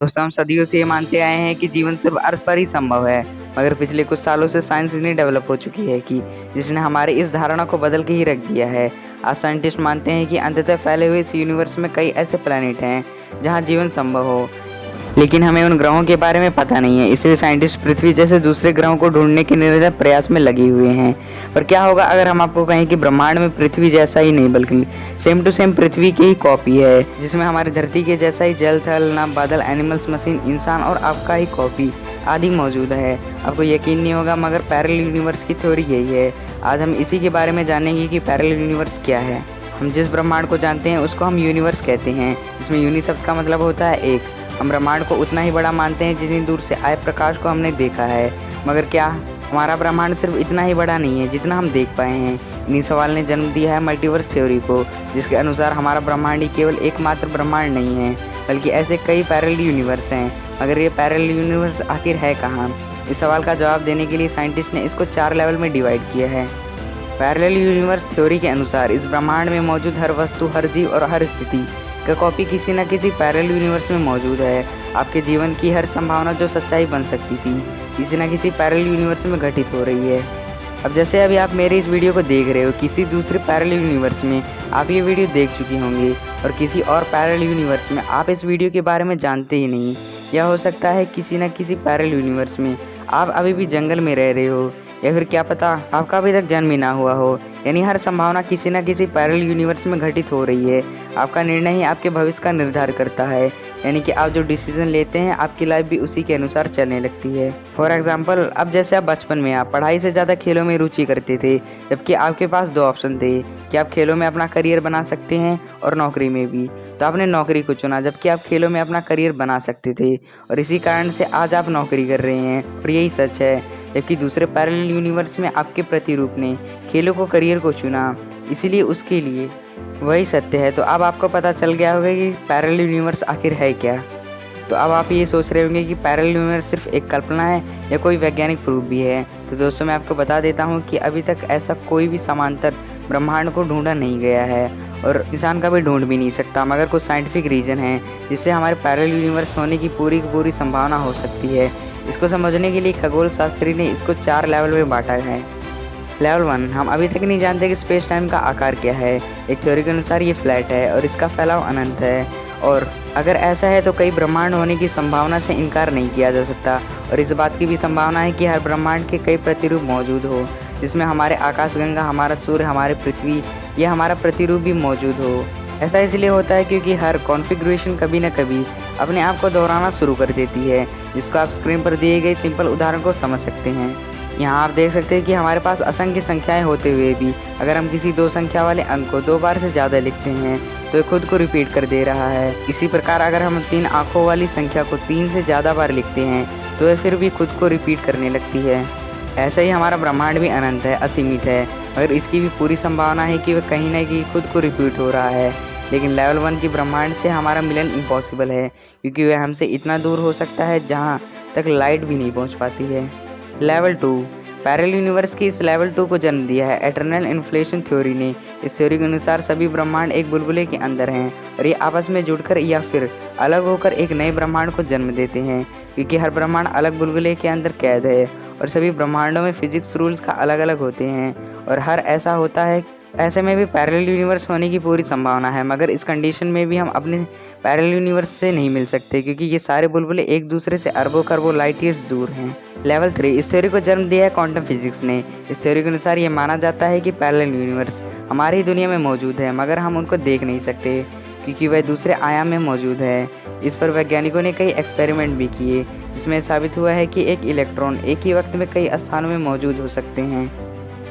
दोस्तों, हम सदियों से ये मानते आए हैं कि जीवन सिर्फ अर्थ पर ही संभव है, मगर पिछले कुछ सालों से साइंस इतनी डेवलप हो चुकी है कि जिसने हमारी इस धारणा को बदल के ही रख दिया है। आज साइंटिस्ट मानते हैं कि अंततः फैले हुए इस यूनिवर्स में कई ऐसे प्लैनेट हैं जहाँ जीवन संभव हो, लेकिन हमें उन ग्रहों के बारे में पता नहीं है। इसलिए साइंटिस्ट पृथ्वी जैसे दूसरे ग्रहों को ढूंढने के निरंतर प्रयास में लगे हुए हैं। पर क्या होगा अगर हम आपको कहें कि ब्रह्मांड में पृथ्वी जैसा ही नहीं बल्कि सेम टू सेम पृथ्वी की ही कॉपी है, जिसमें हमारी धरती के जैसा ही जल थल नभ बादल एनिमल्स मशीन इंसान और आपका ही कॉपी आदि मौजूद है। आपको यकीन नहीं होगा, मगर पैरेलल यूनिवर्स की थ्योरी यही है। आज हम इसी के बारे में जानेंगे कि पैरेलल यूनिवर्स क्या है। हम जिस ब्रह्मांड को जानते हैं उसको हम यूनिवर्स कहते हैं, जिसमें यूनि शब्द का मतलब होता है एक। हम ब्रह्मांड को उतना ही बड़ा मानते हैं जितनी दूर से आए प्रकाश को हमने देखा है, मगर क्या हमारा ब्रह्मांड सिर्फ इतना ही बड़ा नहीं है जितना हम देख पाए हैं? इन्हीं सवाल ने जन्म दिया है मल्टीवर्स थ्योरी को, जिसके अनुसार हमारा ब्रह्मांड ही केवल एकमात्र ब्रह्मांड नहीं है, बल्कि ऐसे कई पैरेलल यूनिवर्स हैं। मगर ये पैरेलल यूनिवर्स आखिर है कहाँ? इस सवाल का जवाब देने के लिए साइंटिस्ट ने इसको 4 लेवल में डिवाइड किया है। पैरेलल यूनिवर्स थ्योरी के अनुसार इस ब्रह्मांड में मौजूद हर वस्तु, हर जीव और हर स्थिति का कॉपी किसी न किसी पैरेलल यूनिवर्स में मौजूद है। आपके जीवन की हर संभावना जो सच्चाई बन सकती थी, किसी न किसी पैरेलल यूनिवर्स में घटित हो रही है। अब जैसे अभी आप मेरे इस वीडियो को देख रहे हो, किसी दूसरे पैरेलल यूनिवर्स में आप ये वीडियो देख चुके होंगे और किसी और पैरेलल यूनिवर्स में आप इस वीडियो के बारे में जानते ही नहीं। या हो सकता है किसी न किसी पैरेलल यूनिवर्स में आप अभी भी जंगल में रह रहे हो, या फिर क्या पता आपका अभी तक जन्म ही ना हुआ हो। यानी हर संभावना किसी न किसी पैरेलल यूनिवर्स में घटित हो रही है। आपका निर्णय ही आपके भविष्य का निर्धार करता है, यानी कि आप जो डिसीजन लेते हैं आपकी लाइफ भी उसी के अनुसार चलने लगती है। फॉर एग्जाम्पल, अब जैसे आप बचपन में आप पढ़ाई से ज़्यादा खेलों में रुचि करते थे, जबकि आपके पास 2 ऑप्शन थे कि आप खेलों में अपना करियर बना सकते हैं और नौकरी में भी। तो आपने नौकरी को चुना, जबकि आप खेलों में अपना करियर बना सकते थे, और इसी कारण से आज आप नौकरी कर रहे हैं। और यही सच है। जबकि दूसरे पैरेलल यूनिवर्स में आपके प्रतिरूप ने खेलों को करियर को चुना, इसीलिए उसके लिए वही सत्य है। तो अब आपको पता चल गया होगा कि पैरेलल यूनिवर्स आखिर है क्या। तो अब आप ये सोच रहे होंगे कि पैरेलल यूनिवर्स सिर्फ एक कल्पना है या कोई वैज्ञानिक प्रूफ भी है। तो दोस्तों, मैं आपको बता देता हूँ कि अभी तक ऐसा कोई भी समांतर ब्रह्मांड को ढूंढा नहीं गया है, और इंसान का भी ढूंढ भी नहीं सकता। मगर कुछ साइंटिफिक रीजन है जिससे हमारे पैरेलल यूनिवर्स होने की पूरी संभावना हो सकती है। इसको समझने के लिए खगोल शास्त्री ने इसको 4 लेवल में बांटा है। लेवल 1, हम अभी तक नहीं जानते कि स्पेस टाइम का आकार क्या है। एक थ्योरी के अनुसार ये फ्लैट है और इसका फैलाव अनंत है, और अगर ऐसा है तो कई ब्रह्मांड होने की संभावना से इनकार नहीं किया जा सकता। और इस बात की भी संभावना है कि हर ब्रह्मांड के कई प्रतिरूप मौजूद हो, जिसमें हमारे आकाशगंगा, हमारा सूर्य, हमारे पृथ्वी या हमारा प्रतिरूप भी मौजूद हो। ऐसा इसलिए होता है क्योंकि हर कॉन्फ़िगरेशन कभी न कभी अपने आप को दोहराना शुरू कर देती है, जिसको आप स्क्रीन पर दिए गए सिंपल उदाहरण को समझ सकते हैं। यहाँ आप देख सकते हैं कि हमारे पास असंख्य संख्याएं होते हुए भी अगर हम किसी 2 संख्या वाले अंक को 2 बार से ज़्यादा लिखते हैं तो ये खुद को रिपीट कर दे रहा है। इसी प्रकार अगर हम 3 आँखों वाली संख्या को 3 से ज़्यादा बार लिखते हैं तो यह फिर भी खुद को रिपीट करने लगती है। ऐसा ही हमारा ब्रह्मांड भी अनंत है, असीमित है, मगर इसकी भी पूरी संभावना है कि वह कहीं न कहीं खुद को रिपीट हो रहा है। लेकिन लेवल 1 की ब्रह्मांड से हमारा मिलन इम्पॉसिबल है, क्योंकि वह हमसे इतना दूर हो सकता है जहाँ तक लाइट भी नहीं पहुँच पाती है। लेवल 2, पैरेलल यूनिवर्स की इस लेवल 2 को जन्म दिया है एटर्नल इन्फ्लेशन थ्योरी ने। इस थ्योरी के अनुसार सभी ब्रह्मांड एक बुलबुले के अंदर हैं, और ये आपस में जुड़कर या फिर अलग होकर एक नए ब्रह्मांड को जन्म देते हैं, क्योंकि हर ब्रह्मांड अलग बुलबुले के अंदर कैद है, और सभी ब्रह्मांडों में फिजिक्स रूल्स का अलग अलग होते हैं, और हर ऐसा होता है। ऐसे में भी पैरेलल यूनिवर्स होने की पूरी संभावना है, मगर इस कंडीशन में भी हम अपने पैरेलल यूनिवर्स से नहीं मिल सकते, क्योंकि ये सारे बुलबुले एक दूसरे से अरबों खरबों लाइट ईयर्स दूर हैं। लेवल 3, इस थ्योरी को जन्म दिया है क्वांटम फिजिक्स ने। इस थ्योरी के अनुसार ये माना जाता है कि पैरेलल यूनिवर्स हमारी दुनिया में मौजूद है, मगर हम उनको देख नहीं सकते क्योंकि वह दूसरे आयाम में मौजूद है। इस पर वैज्ञानिकों ने कई एक्सपेरिमेंट भी किए, जिसमें साबित हुआ है कि एक इलेक्ट्रॉन एक ही वक्त में कई स्थानों में मौजूद हो सकते हैं।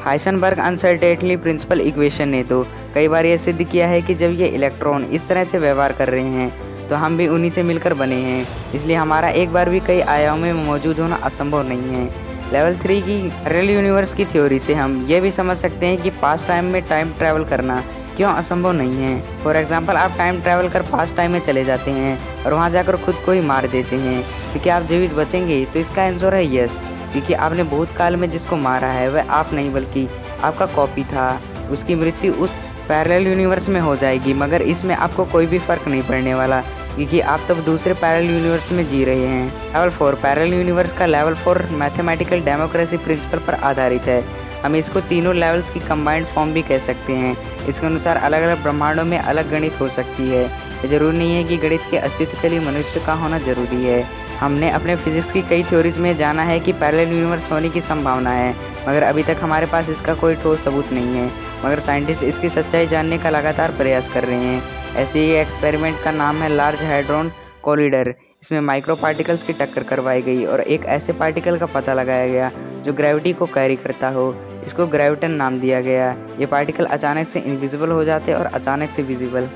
हाइसेनबर्ग अनसर्टेनिटी प्रिंसिपल इक्वेशन ने तो कई बार यह सिद्ध किया है कि जब ये इलेक्ट्रॉन इस तरह से व्यवहार कर रहे हैं तो हम भी उन्हीं से मिलकर बने हैं, इसलिए हमारा एक बार भी कई आयामों में मौजूद होना असंभव नहीं है। लेवल 3 की पैरेलल यूनिवर्स की थ्योरी से हम ये भी समझ सकते हैं कि पास्ट टाइम में टाइम ट्रैवल करना क्यों असंभव नहीं है। फॉर एग्जाम्पल, आप टाइम ट्रैवल कर पास्ट टाइम में चले जाते हैं और वहाँ जाकर खुद को ही मार देते हैं, तो क्या आप जीवित बचेंगे? तो इसका आंसर है यस, क्योंकि आपने भूतकाल में जिसको मारा है वह आप नहीं बल्कि आपका कॉपी था। उसकी मृत्यु उस पैरेलल यूनिवर्स में हो जाएगी, मगर इसमें आपको कोई भी फर्क नहीं पड़ने वाला, क्योंकि आप तब दूसरे पैरेलल यूनिवर्स में जी रहे हैं। लेवल 4 पैरेलल यूनिवर्स का लेवल 4 मैथमेटिकल डेमोक्रेसी प्रिंसिपल पर आधारित है। हम इसको तीनों लेवल्स की कंबाइंड फॉर्म भी कह सकते हैं। इसके अनुसार अलग अलग ब्रह्मांडों में अलग गणित हो सकती है। ये जरूरी नहीं है कि गणित के अस्तित्व के लिए मनुष्य का होना जरूरी है। हमने अपने फिजिक्स की कई थ्योरीज में जाना है कि पैरेलल यूनिवर्स होने की संभावना है, मगर अभी तक हमारे पास इसका कोई ठोस सबूत नहीं है। मगर साइंटिस्ट इसकी सच्चाई जानने का लगातार प्रयास कर रहे हैं। ऐसे ही एक्सपेरिमेंट का नाम है लार्ज हैड्रॉन कोलिडर। इसमें माइक्रो पार्टिकल्स की टक्कर करवाई गई और एक ऐसे पार्टिकल का पता लगाया गया जो ग्रेविटी को कैरी करता हो। इसको ग्रेविटन नाम दिया गया। ये पार्टिकल अचानक से इनविजिबल हो जाते और अचानक से विजिबल।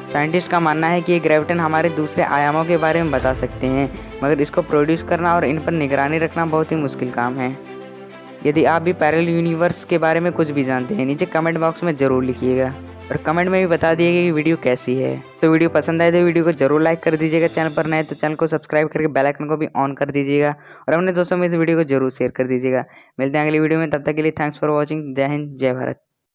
साइंटिस्ट का मानना है कि ये ग्रेविटन हमारे दूसरे आयामों के बारे में बता सकते हैं, मगर इसको प्रोड्यूस करना और इन पर निगरानी रखना बहुत ही मुश्किल काम है। यदि आप भी पैरेलल यूनिवर्स के बारे में कुछ भी जानते हैं, नीचे कमेंट बॉक्स में ज़रूर लिखिएगा और कमेंट में भी बता दिएगा कि वीडियो कैसी है। तो वीडियो पसंद आए तो वीडियो को जरूर लाइक कर दीजिएगा। चैनल पर नए तो चैनल को सब्सक्राइब करके बेल आइकन को भी ऑन कर दीजिएगा और अपने दोस्तों में इस वीडियो को जरूर शेयर कर दीजिएगा। मिलते हैं अगली वीडियो में, तब तक के लिए थैंक्स फॉर वॉचिंग। जय हिंद, जय भारत।